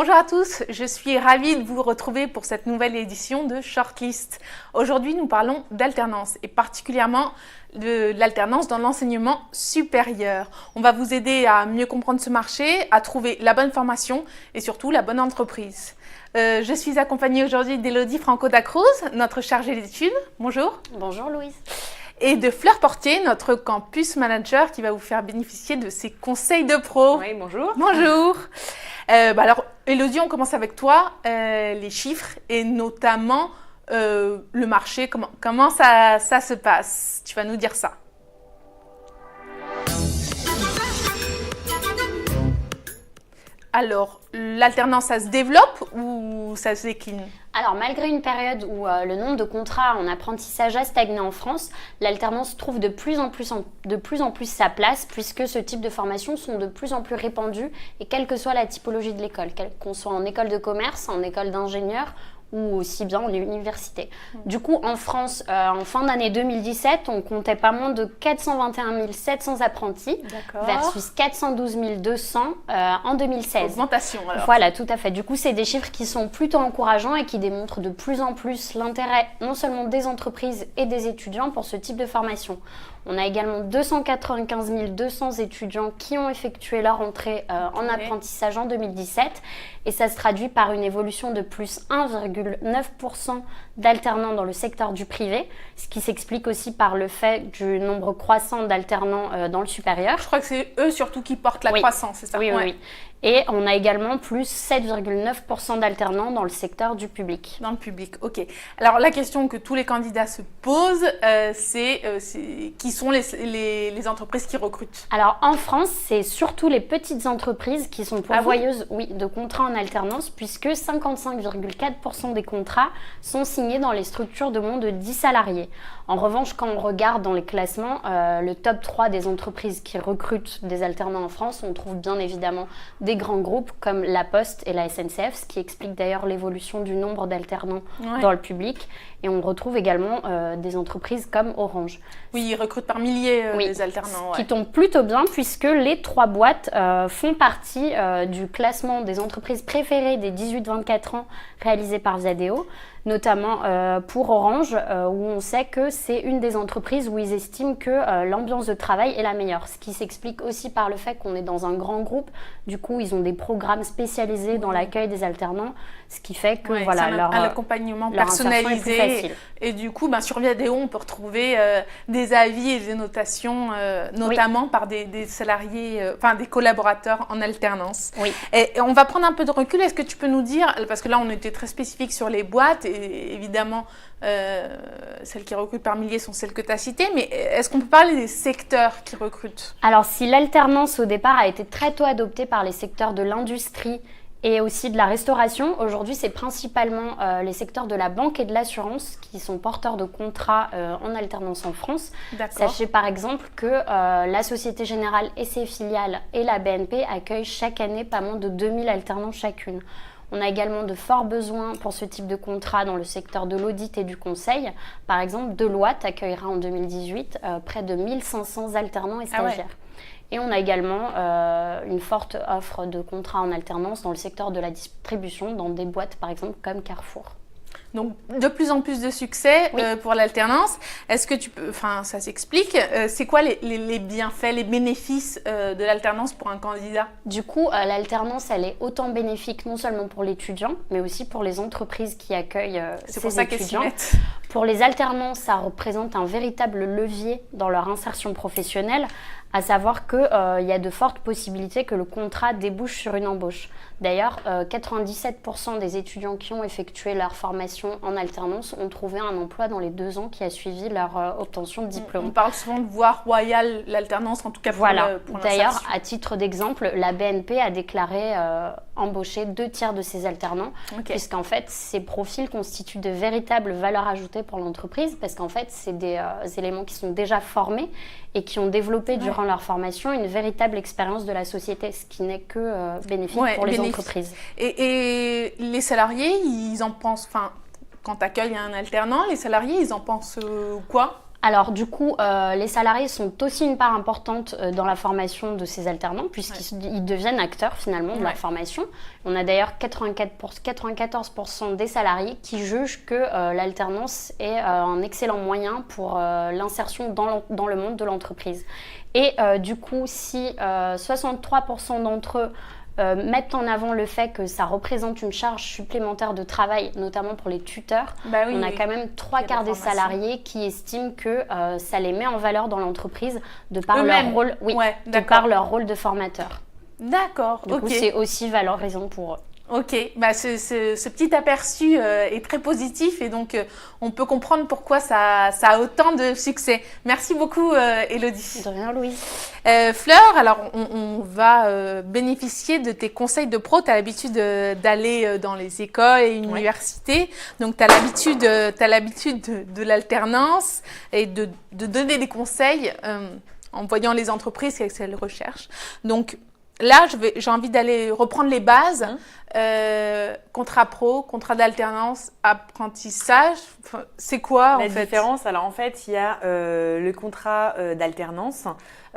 Bonjour à tous, je suis ravie de vous retrouver pour cette nouvelle édition de Shortlist. Aujourd'hui, nous parlons d'alternance et particulièrement de l'alternance dans l'enseignement supérieur. On va vous aider à mieux comprendre ce marché, à trouver la bonne formation et surtout la bonne entreprise. Je suis accompagnée aujourd'hui d'Élodie Franco-Dacruz, notre chargée d'études. Bonjour. Bonjour Louise. Et de Fleur Portier, notre campus manager qui va vous faire bénéficier de ses conseils de pro. Oui, bonjour. Bonjour. Alors, Élodie, on commence avec toi. Les chiffres et notamment le marché, comment ça se passe? Tu vas nous dire ça. Alors, l'alternance, ça se développe ou ça se décline? Alors, malgré une période où le nombre de contrats en apprentissage a stagné en France, l'alternance trouve de plus en plus sa place puisque ce type de formations sont de plus en plus répandues et quelle que soit la typologie de l'école, qu'on soit en école de commerce, en école d'ingénieur ou aussi bien en université. Du coup, en France, en fin d'année 2017, on comptait pas moins de 421 700 apprentis versus 412 200 en 2016. Augmentation alors. Voilà, tout à fait. Du coup, c'est des chiffres qui sont plutôt encourageants et qui démontrent de plus en plus l'intérêt non seulement des entreprises et des étudiants pour ce type de formation. On a également 295 200 étudiants qui ont effectué leur entrée en apprentissage en 2017 et ça se traduit par une évolution de plus 1,9% d'alternants dans le secteur du privé, ce qui s'explique aussi par le fait du nombre croissant d'alternants dans le supérieur. Je crois que c'est eux surtout qui portent la croissance, c'est ça? Oui. Et on a également plus 7,9% d'alternants dans le secteur du public. Dans le public, ok. Alors la question que tous les candidats se posent, c'est qui sont les entreprises qui recrutent? Alors en France, c'est surtout les petites entreprises qui sont pourvoyeuses de contrats en alternance puisque 55,4% des contrats sont signés dans les structures de moins de 10 salariés. En revanche, quand on regarde dans les classements, le top 3 des entreprises qui recrutent des alternants en France, on trouve bien évidemment des grands groupes comme La Poste et la SNCF, ce qui explique d'ailleurs l'évolution du nombre d'alternants dans le public. Et on retrouve également des entreprises comme Orange. Oui, ils recrutent par milliers des alternants. Qui tombe plutôt bien puisque les 3 boîtes font partie du classement des entreprises préférées des 18-24 ans réalisé par Viadeo, notamment pour Orange, où on sait que c'est une des entreprises où ils estiment que l'ambiance de travail est la meilleure. Ce qui s'explique aussi par le fait qu'on est dans un grand groupe. Du coup, ils ont des programmes spécialisés dans l'accueil des alternants, ce qui fait que un accompagnement personnalisé. Et du coup, sur Viadeo, on peut retrouver des avis et des notations, notamment par des salariés, des collaborateurs en alternance. Oui. Et on va prendre un peu de recul. Est-ce que tu peux nous dire, parce que là, on était très spécifique sur les boîtes, et évidemment, celles qui recrutent par milliers sont celles que tu as citées, mais est-ce qu'on peut parler des secteurs qui recrutent? Alors, si l'alternance au départ a été très tôt adoptée par les secteurs de l'industrie et aussi de la restauration, aujourd'hui c'est principalement les secteurs de la banque et de l'assurance qui sont porteurs de contrats en alternance en France. Sachez par exemple que la Société Générale et ses filiales et la BNP accueillent chaque année pas moins de 2000 alternants chacune. On a également de forts besoins pour ce type de contrat dans le secteur de l'audit et du conseil. Par exemple, Deloitte accueillera en 2018 près de 1500 alternants et stagiaires. Et on a également une forte offre de contrats en alternance dans le secteur de la distribution, dans des boîtes par exemple comme Carrefour. Donc, de plus en plus de succès pour l'alternance. Est-ce que tu peux, ça s'explique, c'est quoi les bienfaits, les bénéfices de l'alternance pour un candidat? Du coup, l'alternance, elle est autant bénéfique non seulement pour l'étudiant, mais aussi pour les entreprises qui accueillent ces étudiants. Pour les alternants, ça représente un véritable levier dans leur insertion professionnelle, à savoir qu'il y a de fortes possibilités que le contrat débouche sur une embauche. D'ailleurs, 97% des étudiants qui ont effectué leur formation en alternance ont trouvé un emploi dans les 2 ans qui a suivi leur obtention de diplôme. On parle souvent de voie royale, l'alternance, en tout cas pour l'insertion. D'ailleurs, à titre d'exemple, la BNP a déclaré embaucher 2 tiers de ses alternants, puisqu'en fait, ces profils constituent de véritables valeurs ajoutées pour l'entreprise, parce qu'en fait, c'est des éléments qui sont déjà formés et qui ont développé durant leur formation une véritable expérience de la société, ce qui n'est que bénéfique pour les entreprises. Et les salariés, ils en pensent, quand tu accueilles un alternant, les salariés, ils en pensent quoi? Alors du coup, les salariés sont aussi une part importante dans la formation de ces alternants puisqu'ils deviennent acteurs finalement de leur formation. On a d'ailleurs 94% des salariés qui jugent que l'alternance est un excellent moyen pour l'insertion dans le monde de l'entreprise. Et du coup, si 63% d'entre eux mettent en avant le fait que ça représente une charge supplémentaire de travail, notamment pour les tuteurs. On a quand même 3/4 des salariés qui estiment que ça les met en valeur dans l'entreprise de par leur rôle, de par leur rôle de formateur. D'accord, Du coup, c'est aussi valorisant pour eux. Ok, ce petit aperçu est très positif et donc on peut comprendre pourquoi ça a autant de succès. Merci beaucoup Élodie. De rien Louise. Fleur, alors on va bénéficier de tes conseils de pro. Tu as l'habitude d'aller dans les écoles et universités, donc tu as l'habitude de l'alternance et de donner des conseils en voyant les entreprises qu'elles recherchent. Donc là, j'ai envie d'aller reprendre les bases. Contrat pro, contrat d'alternance, apprentissage, c'est quoi en fait ? La différence, alors en fait, il y a le contrat d'alternance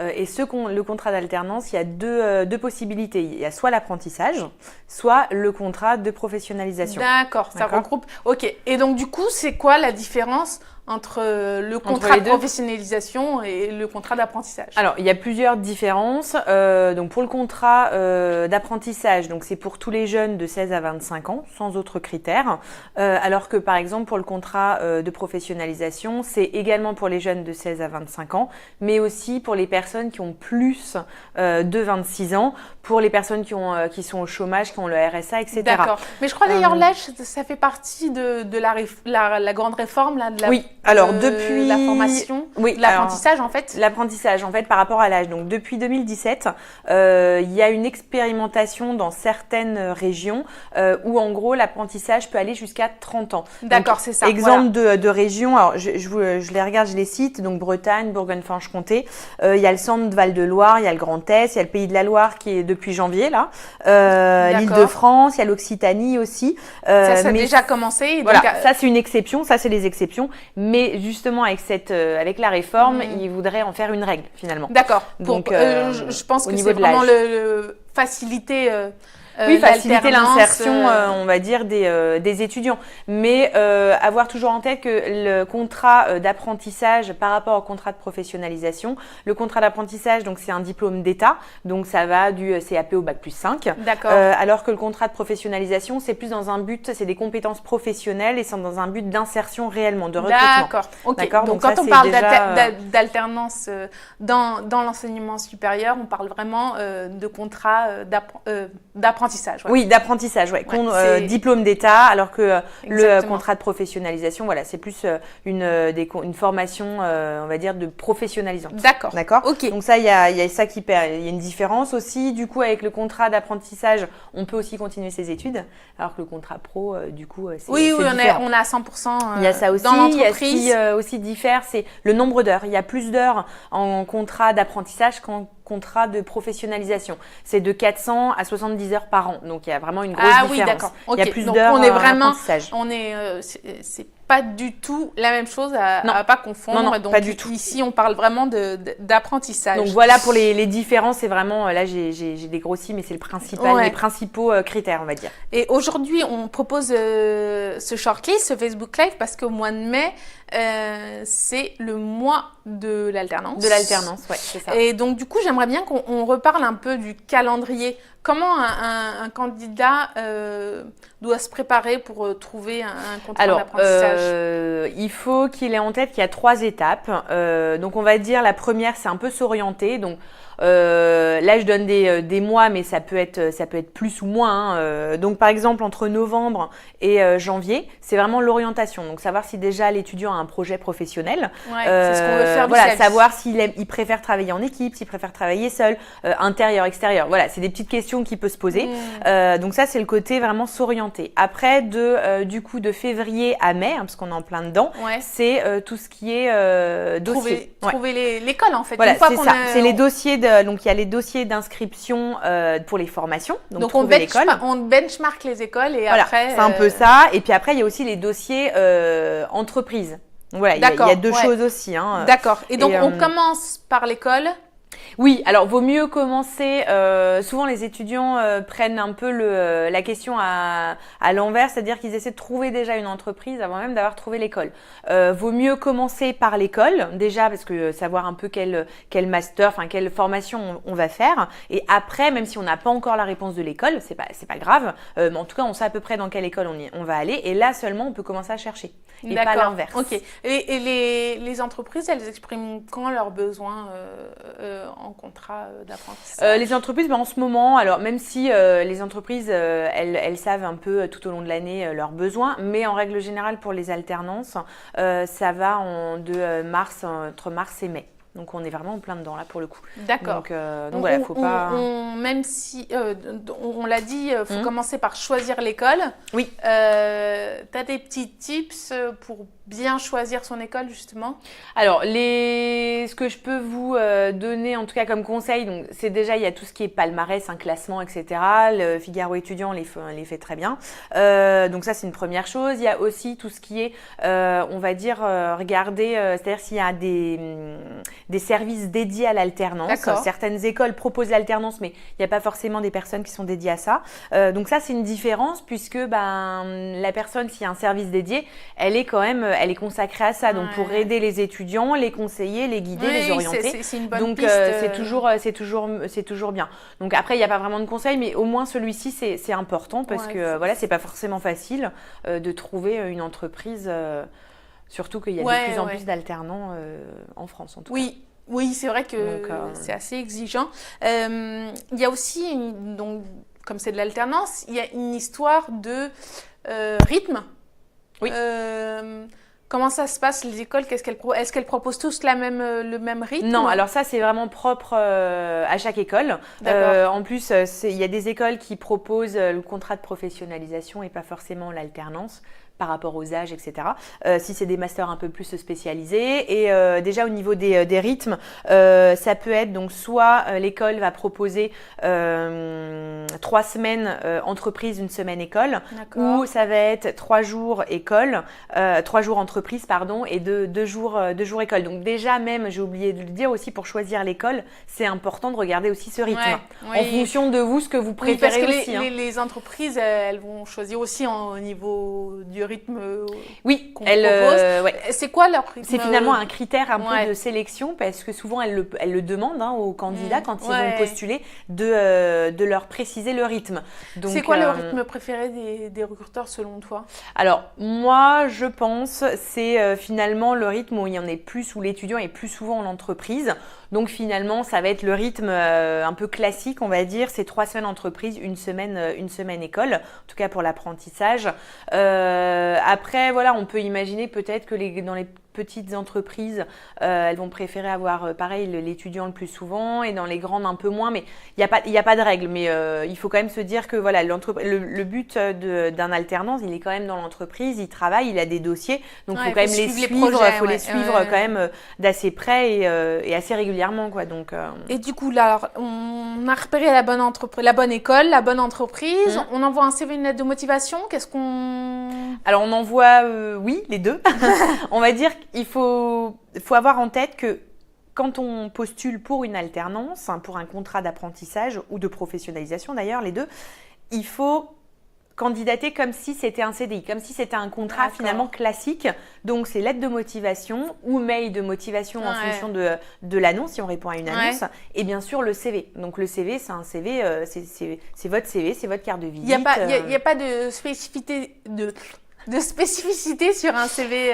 et le contrat d'alternance, il y a deux possibilités. Il y a soit l'apprentissage, soit le contrat de professionnalisation. D'accord, ça regroupe. Ok, et donc du coup, c'est quoi la différence entre le contrat de professionnalisation et le contrat d'apprentissage? Alors, il y a plusieurs différences. Donc, pour le contrat d'apprentissage, donc c'est pour tous les jeunes de 16 à 25 ans, sans autres critères. Alors que, par exemple, pour le contrat de professionnalisation, c'est également pour les jeunes de 16 à 25 ans, mais aussi pour les personnes qui ont plus de 26 ans, pour les personnes qui sont au chômage, qui ont le RSA, etc. D'accord. Mais je crois d'ailleurs l'âge, ça fait partie de la grande réforme là, depuis la formation, l'apprentissage en fait. L'apprentissage en fait par rapport à l'âge. Donc depuis 2017, il y a une expérimentation dans certaines régions où en gros l'apprentissage peut aller jusqu'à 30 ans. D'accord, c'est ça. Exemple de régions, alors je les regarde, je les cite, donc Bretagne, Bourgogne-Franche-Comté, il y a le centre Val-de-Loire, il y a le Grand Est, il y a le Pays de la Loire qui est depuis janvier là, l'Île-de-France, il y a l'Occitanie aussi. Ça a déjà commencé. Voilà, ça c'est une exception, ça c'est les exceptions, mais justement avec la réforme, ils voudraient en faire une règle finalement. D'accord. Donc je pense que c'est vraiment le faciliter faciliter l'insertion, on va dire, des étudiants. Mais avoir toujours en tête que le contrat d'apprentissage par rapport au contrat de professionnalisation, le contrat d'apprentissage, donc c'est un diplôme d'État, donc ça va du CAP au bac+5. D'accord. Alors que le contrat de professionnalisation, c'est plus dans un but, c'est des compétences professionnelles et c'est dans un but d'insertion réellement, de recrutement. D'accord. Ok. D'accord. Donc quand on parle d'alternance dans l'enseignement supérieur, on parle vraiment de contrat d'apprentissage. Oui, d'apprentissage, diplôme d'État, alors que le contrat de professionnalisation, voilà, c'est plus une formation, on va dire, de professionnalisante. D'accord. Ok. Donc ça, il y a ça il y a une différence aussi. Du coup, avec le contrat d'apprentissage, on peut aussi continuer ses études, alors que le contrat pro, du coup, c'est différent. On est à 100%. Il y a ça aussi. Dans l'entreprise. Il y a ce qui aussi diffère, c'est le nombre d'heures. Il y a plus d'heures en contrat d'apprentissage qu'en contrat de professionnalisation. C'est de 400 à 70 heures par an. Donc, il y a vraiment une grosse différence. Oui, d'accord. Okay. Il y a plus d'heures on est vraiment, apprentissage. C'est pas du tout la même chose à pas confondre. Non, donc, pas du tout. Ici, on parle vraiment d'apprentissage. Donc, voilà pour les différences. C'est vraiment, là, j'ai dégrossi, mais c'est le principal, les principaux critères, on va dire. Et aujourd'hui, on propose ce shortlist, ce Facebook Live, parce qu'au mois de mai, c'est le mois de l'alternance. De l'alternance, ouais, c'est ça. Et donc, du coup, j'aimerais bien qu'on reparle un peu du calendrier. Comment un candidat doit se préparer pour trouver un contrat d'apprentissage? Il faut qu'il ait en tête qu'il y a 3 étapes. Donc, on va dire la première, c'est un peu s'orienter. Donc, là, je donne des mois, mais ça peut être plus ou moins. Donc, par exemple, entre novembre et janvier, c'est vraiment l'orientation. Donc, savoir si déjà l'étudiant a un projet professionnel. C'est ce qu'on veut faire. Voilà, savoir il préfère travailler en équipe, s'il préfère travailler seul, intérieur, extérieur. Voilà, c'est des petites questions qui peuvent se poser. Donc, ça, c'est le côté vraiment s'orienter. Après, du coup, de février à mai, parce qu'on est en plein dedans, c'est tout ce qui est dossier. Trouver l'école, en fait. Voilà, c'est ça. C'est les dossiers donc il y a les dossiers d'inscription pour les formations. Donc on benchmark les écoles et voilà, après. C'est un peu ça. Et puis après, il y a aussi les dossiers entreprises. Voilà, il y a deux choses aussi. Hein. D'accord. Et donc, on commence par l'école. Oui, alors vaut mieux commencer. Souvent, les étudiants prennent un peu la question à l'envers, c'est-à-dire qu'ils essaient de trouver déjà une entreprise avant même d'avoir trouvé l'école. Vaut mieux commencer par l'école déjà parce que savoir un peu quel master, enfin quelle formation on va faire. Et après, même si on n'a pas encore la réponse de l'école, c'est pas grave. Mais en tout cas, on sait à peu près dans quelle école on va aller. Et là seulement, on peut commencer à chercher. Et pas l'inverse. Ok. Et les entreprises, elles expriment quand leurs besoins en contrat d'apprentissage? Les entreprises, en ce moment, alors même si les entreprises, elles savent un peu tout au long de l'année leurs besoins, mais en règle générale pour les alternances, ça va entre mars et mai. Donc on est vraiment en plein dedans là pour le coup. D'accord. Donc voilà, faut pas. Même si on l'a dit, faut commencer par choisir l'école. Oui. T'as des petits tips pour bien choisir son école justement? Alors ce que je peux vous donner en tout cas comme conseil, donc c'est déjà il y a tout ce qui est palmarès, un classement, etc. Le Figaro étudiant les fait très bien. Donc ça c'est une première chose. Il y a aussi tout ce qui est, on va dire, regarder, c'est-à-dire s'il y a des services dédiés à l'alternance. Certaines écoles proposent l'alternance, mais il n'y a pas forcément des personnes qui sont dédiées à ça. Donc ça, c'est une différence puisque la personne, s'il y a un service dédié, elle est consacrée à ça. Donc pour aider les étudiants, les conseiller, les guider, les orienter. C'est une bonne Donc piste. c'est toujours bien. Donc après, il n'y a pas vraiment de conseils, mais au moins celui-ci, c'est important parce que voilà, c'est pas forcément facile de trouver une entreprise. Surtout qu'il y a de plus en plus d'alternants en France, en tout cas. Oui, c'est vrai que c'est assez exigeant. Il y a aussi, donc, comme c'est de l'alternance, il y a une histoire de rythme. Oui. Comment ça se passe, les écoles? Est-ce qu'elles proposent tous le même rythme? Non, alors ça, c'est vraiment propre à chaque école. En plus, il y a des écoles qui proposent le contrat de professionnalisation et pas forcément l'alternance par rapport aux âges, etc. Si c'est des masters un peu plus spécialisés. Et déjà, au niveau des rythmes, ça peut être, donc, soit l'école va proposer 3 semaines entreprise, 1 semaine école, ou ça va être 3 jours école, 3 jours entreprise, pardon, et 2 jours école. Donc déjà, même, j'ai oublié de le dire aussi, pour choisir l'école, c'est important de regarder aussi ce rythme. En fonction de vous, ce que vous préférez parce que aussi. Les entreprises, elles vont choisir aussi au niveau du rythme qu'on propose. C'est quoi leur rythme? C'est finalement un critère un peu de sélection parce que souvent elles le demandent aux candidats quand ils vont postuler de leur préciser le rythme. C'est quoi le rythme préféré des recruteurs selon toi? Alors moi je pense c'est finalement le rythme où il y en a plus, où l'étudiant est plus souvent en entreprise. Donc finalement, ça va être le rythme un peu classique, on va dire. C'est 3 semaines entreprise, 1 semaine école, en tout cas pour l'apprentissage. Après, voilà, on peut imaginer peut-être que dans les petites entreprises, elles vont préférer avoir pareil l'étudiant le plus souvent, et dans les grandes un peu moins, mais il y a pas de règle. Mais il faut quand même se dire que voilà, le but d'un alternance, il est quand même dans l'entreprise, il travaille, il a des dossiers, donc il faut quand même les suivre, les suivre quand même d'assez près et assez régulièrement, quoi. Donc et du coup là, alors, on a repéré la bonne école, la bonne entreprise, on envoie un CV, une lettre de motivation. Alors on envoie oui, les deux. On va dire qu'il faut avoir en tête que quand on postule pour une alternance, pour un contrat d'apprentissage ou de professionnalisation d'ailleurs, les deux, il faut candidater comme si c'était un CDI, comme si c'était un contrat finalement classique. Donc c'est lettre de motivation ou mail de motivation en fonction de l'annonce, si on répond à une annonce, et bien sûr le CV. Donc le CV, c'est un CV, c'est votre CV, c'est votre carte de visite. Il n'y a pas de spécificité sur un CV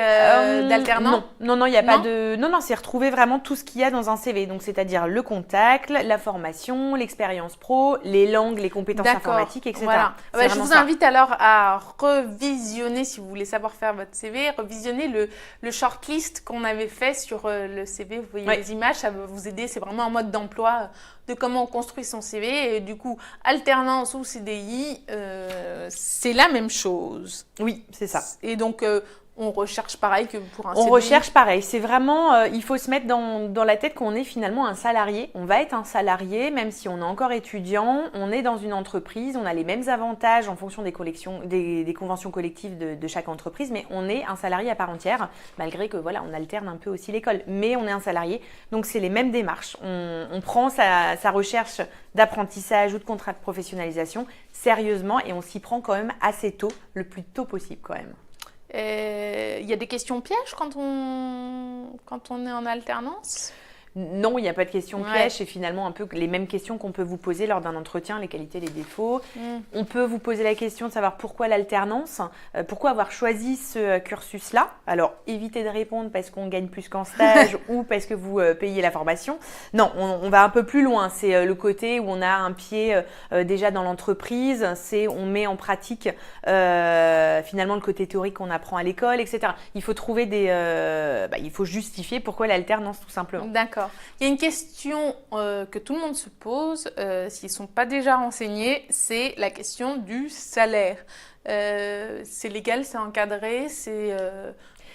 d'alternant? Non, il n'y a pas de... Non, c'est retrouver vraiment tout ce qu'il y a dans un CV. Donc, c'est-à-dire le contact, la formation, l'expérience pro, les langues, les compétences informatiques, etc. Voilà. Je vous invite alors à revisionner, si vous voulez savoir faire votre CV, revisionner le shortlist qu'on avait fait sur le CV. Vous voyez les images, ça va vous aider. C'est vraiment un mode d'emploi de comment on construit son CV. Et du coup, alternance ou CDI, c'est la même chose. Oui, c'est ça. Et donc, on recherche pareil que pour un On CDI. recherche pareil. C'est vraiment, il faut se mettre dans la tête qu'on est finalement un salarié. On va être un salarié, même si on est encore étudiant. On est dans une entreprise, on a les mêmes avantages en fonction des conventions collectives de chaque entreprise, mais on est un salarié à part entière, malgré que voilà, on alterne un peu aussi l'école. Mais on est un salarié, donc c'est les mêmes démarches. On prend sa recherche d'apprentissage ou de contrat de professionnalisation sérieusement et on s'y prend quand même assez tôt, le plus tôt possible quand même. Il y a des questions pièges quand on est en alternance? Non, il n'y a pas de questions pièges, c'est finalement un peu les mêmes questions qu'on peut vous poser lors d'un entretien, les qualités, les défauts. On peut vous poser la question de savoir pourquoi l'alternance, pourquoi avoir choisi ce cursus-là. Alors, évitez de répondre parce qu'on gagne plus qu'en stage ou parce que vous payez la formation. Non, on va un peu plus loin. C'est le côté où on a un pied déjà dans l'entreprise, on met en pratique finalement le côté théorique qu'on apprend à l'école, etc. Il faut trouver il faut justifier pourquoi l'alternance tout simplement. D'accord. Il y a une question que tout le monde se pose, s'ils ne sont pas déjà renseignés, c'est la question du salaire. C'est légal, c'est encadré,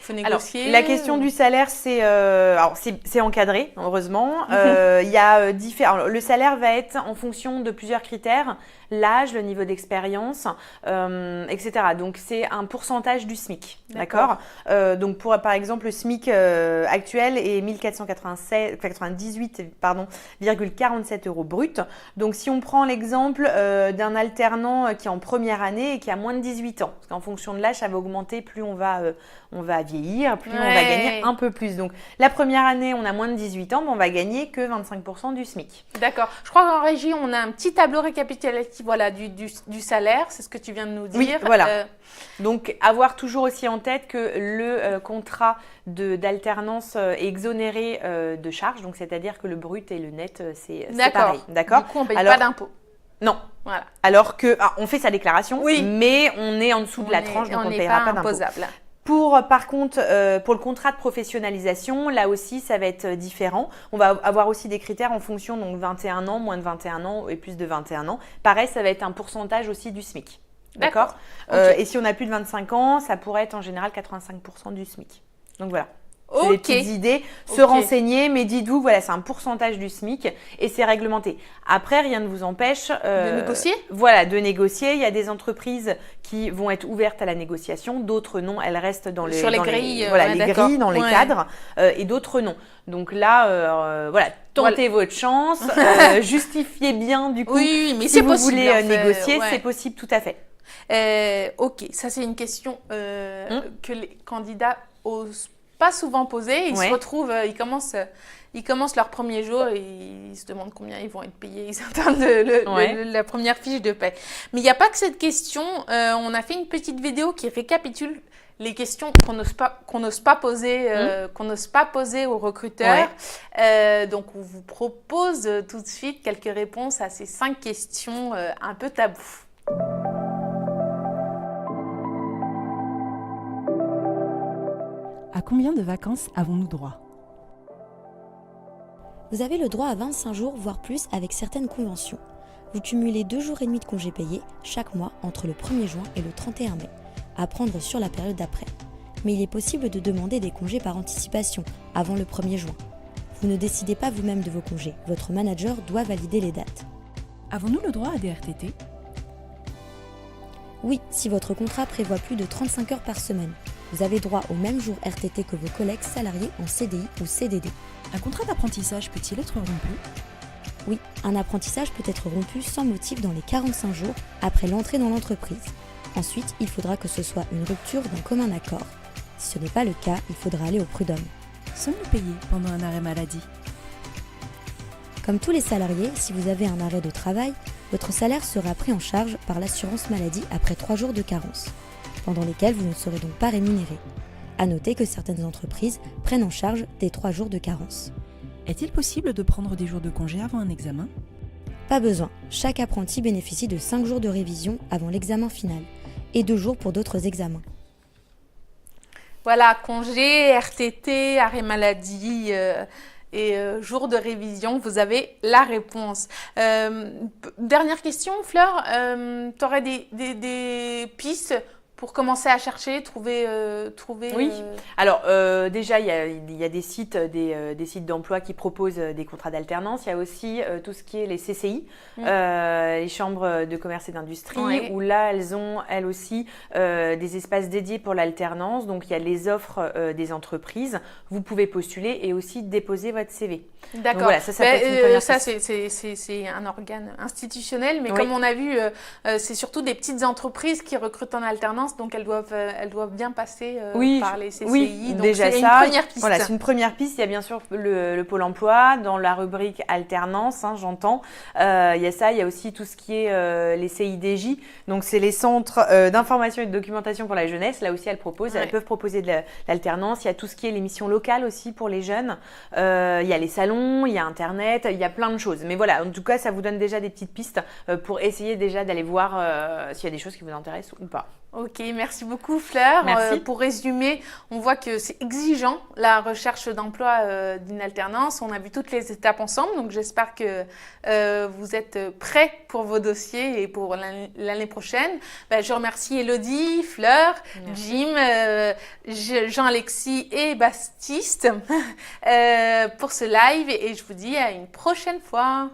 faut négocier. Alors, la question du salaire, c'est encadré, heureusement. Il y a le salaire va être en fonction de plusieurs critères, l'âge, le niveau d'expérience, etc. Donc, c'est un pourcentage du SMIC, d'accord. Donc, par exemple, le SMIC actuel est 1498,47 € brut. Donc, si on prend l'exemple d'un alternant qui est en première année et qui a moins de 18 ans, parce qu'en fonction de l'âge, ça va augmenter, plus on va vieillir, plus on va gagner un peu plus. Donc, la première année, on a moins de 18 ans, mais on va gagner que 25% du SMIC. D'accord. Je crois qu'en régie, on a un petit tableau récapitulatif du salaire, c'est ce que tu viens de nous dire. Oui, voilà. Donc, avoir toujours aussi en tête que le contrat d'alternance est exonéré de charges, donc c'est-à-dire que le brut et le net, c'est pareil. D'accord. Du coup, on ne paye pas d'impôt. Non. Voilà. Alors que on fait sa déclaration, mais on est en dessous de la tranche, donc on ne paiera pas d'impôt. Imposable. Par contre, pour le contrat de professionnalisation, là aussi, ça va être différent. On va avoir aussi des critères en fonction, donc 21 ans, moins de 21 ans et plus de 21 ans. Pareil, ça va être un pourcentage aussi du SMIC. D'accord. Et si on a plus de 25 ans, ça pourrait être en général 85% du SMIC. Donc voilà. C'est des petites idées, se renseigner, mais dites-vous, voilà, c'est un pourcentage du SMIC et c'est réglementé. Après, rien ne vous empêche de négocier. Voilà, de négocier. Il y a des entreprises qui vont être ouvertes à la négociation, d'autres non, elles restent dans les grilles, grilles, dans les cadres, et d'autres non. Donc là, tentez votre chance, justifiez bien du coup. Oui, mais si c'est vous possible, voulez négocier, c'est possible tout à fait. Ok, ça c'est une question que les candidats osent pas souvent poser. Ils se retrouvent, ils commencent leur premier jour et ils se demandent combien ils vont être payés. Ils attendent la première fiche de paie. Mais il n'y a pas que cette question. On a fait une petite vidéo qui récapitule les questions qu'on n'ose pas poser aux recruteurs. Donc, on vous propose tout de suite quelques réponses à ces 5 questions un peu tabous. À combien de vacances avons-nous droit ? Vous avez le droit à 25 jours, voire plus, avec certaines conventions. Vous cumulez 2 jours et demi de congés payés chaque mois entre le 1er juin et le 31 mai, à prendre sur la période d'après. Mais il est possible de demander des congés par anticipation, avant le 1er juin. Vous ne décidez pas vous-même de vos congés, votre manager doit valider les dates. Avons-nous le droit à des RTT ? Oui, si votre contrat prévoit plus de 35 heures par semaine. Vous avez droit au même jour RTT que vos collègues salariés en CDI ou CDD. Un contrat d'apprentissage peut-il être rompu ? Oui, un apprentissage peut être rompu sans motif dans les 45 jours après l'entrée dans l'entreprise. Ensuite, il faudra que ce soit une rupture d'un commun accord. Si ce n'est pas le cas, il faudra aller au prud'homme. Sommes-nous payés pendant un arrêt maladie ? Comme tous les salariés, si vous avez un arrêt de travail, votre salaire sera pris en charge par l'assurance maladie après 3 jours de carence, pendant lesquels vous ne serez donc pas rémunéré. À noter que certaines entreprises prennent en charge des 3 jours de carence. Est-il possible de prendre des jours de congé avant un examen ? Pas besoin. Chaque apprenti bénéficie de 5 jours de révision avant l'examen final et 2 jours pour d'autres examens. Voilà, congé, RTT, arrêt maladie et jour de révision, vous avez la réponse. Dernière question, Fleur, tu aurais des pistes pour commencer à chercher, trouver Oui. Alors déjà, il y a des sites d'emploi qui proposent des contrats d'alternance. Il y a aussi tout ce qui est les CCI, les chambres de commerce et d'industrie, où là, elles aussi, des espaces dédiés pour l'alternance. Donc, il y a les offres des entreprises. Vous pouvez postuler et aussi déposer votre CV. D'accord. Donc, voilà, ça peut être une première ça, piste. c'est un organe institutionnel, mais Oui. comme on a vu, c'est surtout des petites entreprises qui recrutent en alternance, donc elles doivent bien passer par les CCI. Oui, donc déjà c'est ça. une première piste. Voilà, c'est une première piste. Il y a bien sûr le Pôle emploi dans la rubrique alternance, j'entends. Il y a ça, il y a aussi tout ce qui est les CIDJ. Donc, c'est les centres d'information et de documentation pour la jeunesse. Là aussi, elles peuvent proposer de l'alternance. Il y a tout ce qui est les missions locales aussi pour les jeunes. Il y a les salons, il y a Internet, il y a plein de choses. Mais voilà, en tout cas, ça vous donne déjà des petites pistes pour essayer déjà d'aller voir s'il y a des choses qui vous intéressent ou pas. Ok, merci beaucoup Fleur. Merci. Pour résumer, on voit que c'est exigeant la recherche d'emploi d'une alternance. On a vu toutes les étapes ensemble, donc j'espère que vous êtes prêts pour vos dossiers et pour l'année prochaine. Je remercie Elodie, Fleur, Jim, Jean-Alexis et Baptiste pour ce live et je vous dis à une prochaine fois.